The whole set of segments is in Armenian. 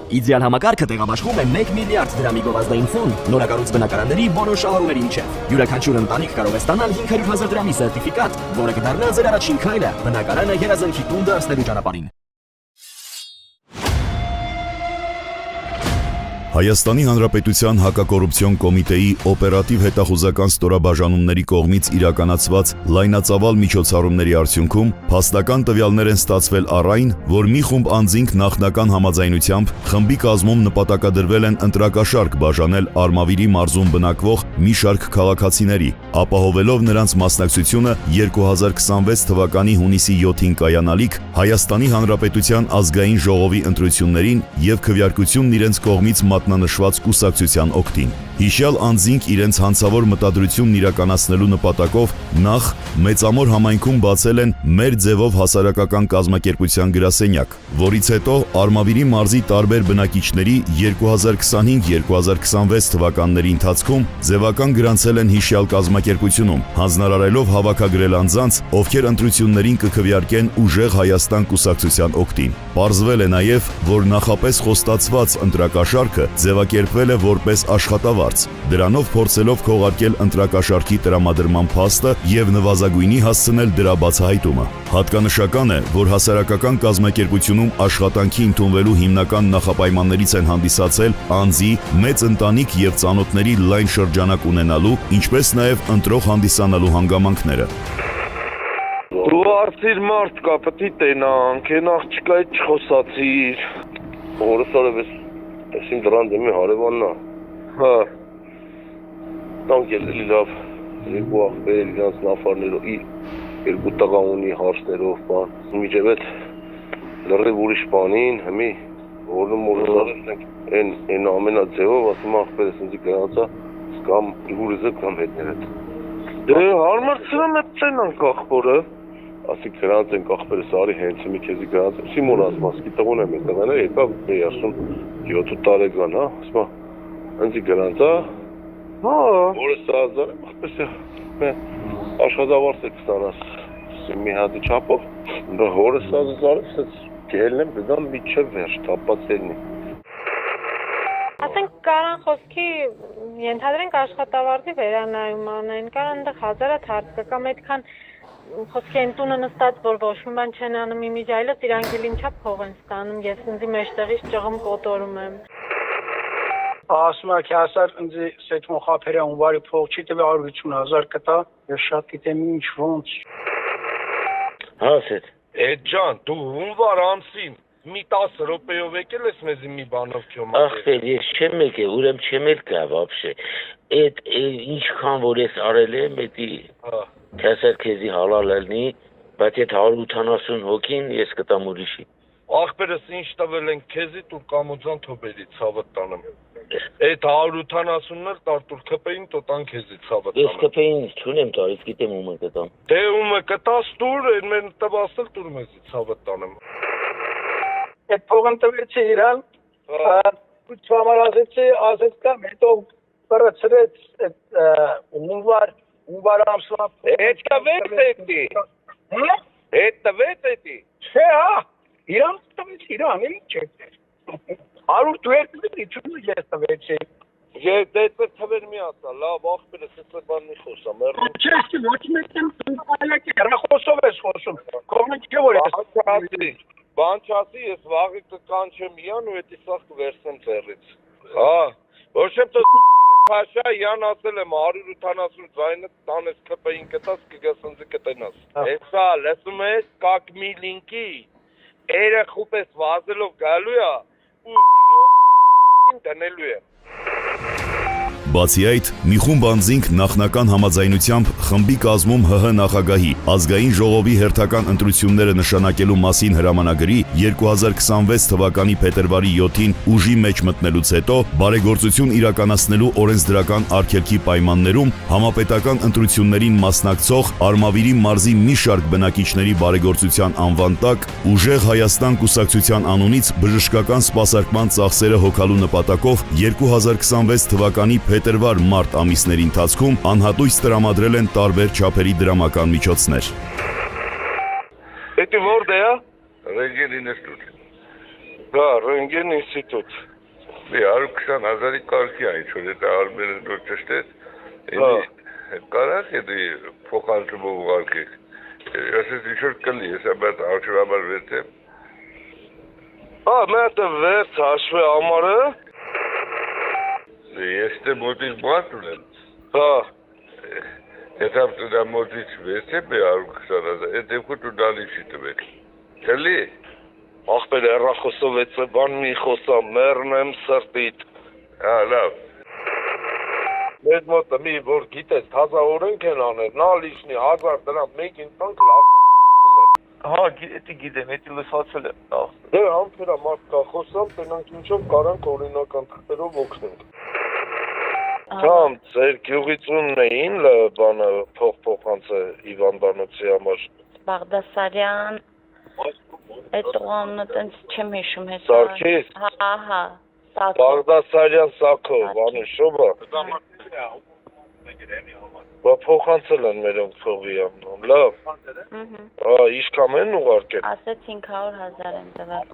Իդեալ համակարգը տեղաբաշխում է 1 միլիարդ դրամի գովազդային ֆոնդ նորակառույց բնակարանների բոլոր շահառուների միջև։ Յուրաքանչյուր ընտանիք կարող է ստանալ 500,000 դրամի սերտիֆիկատ, որը կդառնա ձեր առաջին քայլը բնակարանը երազանքի տուն դարձնելու ճանապարհին։ Հայաստանի Հանրապետության հակակոռուպցիոն կոմիտեի օպերատիվ հետախուզական ստորաբաժանումների կողմից իրականացված լայնածավալ միջոցառումների արդյունքում փաստական տվյալներ են ստացվել առ այն, որ մի խումբ անձինք նախնական համաձայնությամբ խմբի կազմում նպատակադրվել են ընտրակաշարք բաժանել Արմավիրի մարզում բնակվող մի շարք քաղաքացիների, ապահովելով նրանց մասնակցությունը 2026 թվականի հունիսի 7-ին կայանալիք Հայաստանի Հանրապետության ազգային ժողովի ընտրություններին եւ քվեարկությունն իրենց կողմից մատնանշված կուսակցության օգտին։ Հիշյալ անձինք իրենց հանցավոր մտադրությունն իրականացնելու նպատակով նախ Մեծամոր համայնքում բացել են «Մեր ձևով» հասարակական կազմակերպության գրասենյակ, որից հետո Արմավիրի մարզի տարբեր բնակիչների 2025-2026 թվականների ընթացքում ձևական գրանցել են հիշյալ կազմակերպությունում, հանձնարարելով հավաքագրել անձանց, ովքեր ընտրություններին կքվեարկեն Ուժեղ Հայաստան կուսակցության օգտին։ Պարզվել է նաև, որ նախապես խոստացված ընտրակաշարքը ձևակերպվել է որպես աշխատավարձ, դրանով փորձելով քողարկել ընտրակաշարքի տրամադրման փաստը եւ նվազագույնի հասցնել դրա բացահայտումը։ Հատկանշական է, որ հասարակական կազմակերպությունում աշխատանքի ընդունվելու հիմնական նախապայմաններից են հանդիսացել անձի, մեծ ընտանիք եւ ծանոթների լայն շրջանակ ունենալու, ինչպես նաեւ ընտրող հանդիսանալու հանգամանքները։ Դու արծիր մարդ կա, պետք է տենանք, են աղջկայից չխոսացիր։ Օրս արևես, տեսիմ դրան դեմի հարևաննա։ Հա, տանք էլի լավ, երկու աղբեր, իրանց նավարներով, երկու տղա ունի հարցներով, բան, միջև էտ լրիվ ուրիշ բանին, հմի, որնում օրսարել ենք, են ամենա ձևով, ասում աղբերը սնձի գրանցա, կամ իգուրիզը կամ հետներ էտ։ Դե հարմարցրում էտ ծենանք աղբորը, ասի գրանց ենք աղբերը սարի հենց մի քեզի գրանց, Սիմոն ասում, ասկի տղուն եմ էտեղանը, եկավ, ասում, 7 տարեկան, հա, ասում, ընձի գրանցա, որը սազար եմ, աղբես է, աշխատավարձ եք ստանաս, մի հատի չապով, որը սազար եմ, գելն եմ, գդամ միջև վերջ, տապած ելնի։ Ասենք կարան խոսքի ենթադրենք աշխատավարձի վերանայում անեն, կարան դեղ հազարատ հարց կա, կամ այդքան խոսքի են տունը նստած, որ ոչ մի բան չեն անում իմիջ այլոց իրանք էլ ինչա փող են ստանում, ես ինձի մեջտեղից ճղում կոտորում եմ։ Ասում եք հասար ինձի սետ մոխափերը ունվարի փող չի տվի 150,000 կտա, ես շատ գիտեմ ինչ ոնց։ Հա սետ։ Էդ ջան, դու ունվար ամսին մի 10 րոպեով եկել ես մեզի մի բանով քյոմա։ Ախպեր, ես չեմ եկել, ուրեմ չեմ էլ գա вообще։ Այդ ինչքան որ ես արել եմ, էդի քասեր քեզի հալալ ելնի, բայց այդ 180 հոգին ես կտամ ուրիշի։ Ախպերս ինչ տվել են քեզի դու կամոձան թոբերի ցավդ տանեմ։ Այդ 180-ն էլ տարտուր քպեին տոտան քեզի ցավդ տանեմ։ Ես քպեին չունեմ տալիս, գիտեմ ում է կտամ։ Դե ում է կտաս դուր, այն մեն տվասել դուր մեզի ցավդ տանեմ։ Այդ փողն տվեցի իրան, ու չամարացեցի, ասեց կամ հետո բրացրեց ունվար ամսվա։ Այդ տվեց էդի։ Այդ տվեց էդի։ Չէ, հա, իրան տվեց իրան, ինչ է։ 102 դիչու ես տվեցի։ Ես դեպի թվեր մի ասա, լավ աղբերս էս բան մի խոսամ։ Չէ, ոչ մեկն այլակի հեռախոսով ես խոսում։ Կողմը չէ որ ես։ Բան չասի, ես վաղի կկանչեմ իրան ու էդի սաղ կվերցեմ ձեռից։ Հա, ոչ եմ տո Փաշա Յան ասել եմ 180 ձայնը տանես քպեին կտաս կգաս ընձի կտենաս։ Հեսա լսում ես կակ մի լինկի երեխուպես վազելով գալու է ու ին դնելու է։ Բացի այդ, մի խումբ անձինք նախնական համաձայնությամբ խմբի կազմում ՀՀ նախագահի ազգային ժողովի հերթական ընտրությունները նշանակելու մասին հրամանագրի 2026 թվականի փետրվարի 7-ին ուժի մեջ մտնելուց հետո բարեգործություն իրականացնելու օրենսդրական արգելքի պայմաններում համապետական ընտրություններին մասնակցող Արմավիրի մարզի մի շարք բնակիչների բարեգործության անվան տակ Ուժեղ Հայաստան կուսակցության անունից բժշկական սպասարկման ծախսերը հոգալու նպատակով 2026 թվականի փետրվար-մարտ ամիսների ընթացքում անհատույց տրամադրել են տարբեր չափերի դրամական միջոցներ։ Էդի որդ է, հա? Ռեգենին է ստուտ։ Դա ռենտգեն ինստիտուտ։ 120,000-ի կարգի այն ինչ որ դա արմերը դու ճշտես։ Կարակ է դի փոխանցումը ուղարկի։ Ասես ինչ որ կլի, հեսա բայց արժանաբար վերցեմ։ Մետը վերց հաշվի ամարը։ Ես դե մոտից մարդ ունեմ։ Եթե դա մոտից վերցեմ 120,000, այդ դեպքում դու դալի չի տվեք։ Կլի։ Ախպեր հեռախոսով էց բան մի խոսամ, մեռնեմ սրտիդ։ Լավ։ Մեծ մոտը մի որ գիտես թազա օրենք են անել, նա լիշնի 1000 դրամ մեկին տանք լավներ գիտեմ, էդի լսացել եմ։ Դե համբերա մարդ կա խոսամ, տենանք ինչով կարանք օրինական թղթերով օգնենք։ Կամ ձեր գյուղից ունն էին բանը փոխանցը Իվան Բանոցի համար։ Բաղդասարյան, այդ տղամը տենց չեմ հիշում հեսա։ Սարգիս։ Հա, Բաղդասարյան Սաքո, Վանիշովը։ Բա փոխանցել են մերոնք փողի ամնում, լավ։ Իշքամ են ուղարկել։ Ասեց 500,000 են տվել։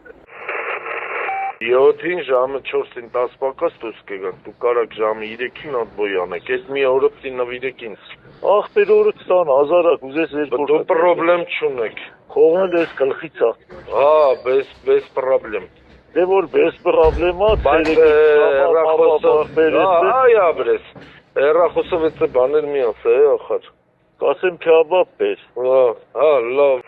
7-ին ժամը 4-ին 10 պակաս դուս կգան, դու կարակ ժամը 3-ին ատբոյ անեք, էս մի օրըպտի նվիրեք ինձ։ Ախպեր օրը 20,000-ակ ուզես Դու պրոբլեմ չունեք։ Խողնը դες գլխից է։ Bez problem։ Դե որ bez պրոբլեմա, Բայց բրես, հեռախոսով էց բաներ մի ասա, ախար։ կասեմ քյաբաբ պես։ Լավ։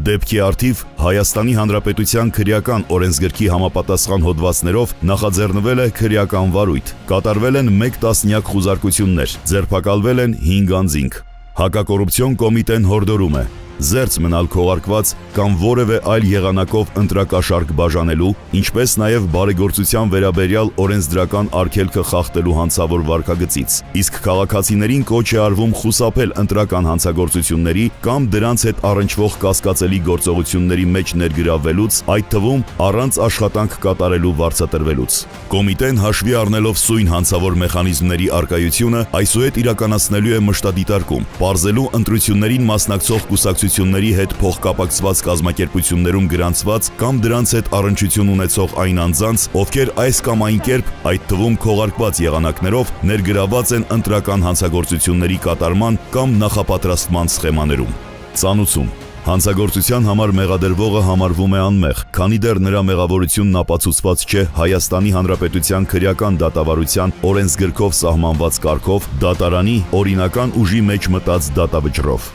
Դեպքի արդիվ Հայաստանի Հանրապետության քրեական օրենսգրքի համապատասխան հոդվածներով նախաձեռնվել է քրեական վարույթ, կատարվել են 1 տասնյակ խուզարկություններ, ձերբակալվել են 5 անձինք։ Հակակոռուպցիոն կոմիտեն հորդորում է զերծ մնալ քողարկված կամ որևէ այլ եղանակով ընտրակաշարք բաժանելու, ինչպես նաև բարեգործության վերաբերյալ օրենսդրական արգելքը խախտելու հանցավոր վարքագծից, իսկ քաղաքացիներին կոչ է արվում խուսափել ընտրական հանցագործությունների կամ դրանց հետ առնչվող կասկածելի գործողությունների մեջ ներգրավվելուց, այդ թվում առանց աշխատանք կատարելու վարձատրվելուց։ Կոմիտեն հաշվի առնելով սույն հանցավոր մեխանիզմների առկայությունը, այսուհետ իրականացնելու է մշտադիտարկում, պարզելու ընտրություններին մասնակցող կուսակցությունների հետ փոխկապակցված կազմակերպություններում գրանցված կամ դրանց հետ առնչություն ունեցող այն անձանց, ովքեր այս կամ այն կերպ, այդ թվում քողարկված եղանակներով ներգրավված են ընտրական հանցագործությունների կատարման կամ նախապատրաստման սխեմաներում։ Ծանուցում հանցագործության համար մեղադրվողը համարվում է անմեղ, քանի դեռ նրա մեղավորությունն ապացուցված չէ Հայաստանի Հանրապետության քրեական դատավարության օրենսգրքով սահմանված կարգով դատարանի օրինական ուժի մեջ մտած դատավճռով։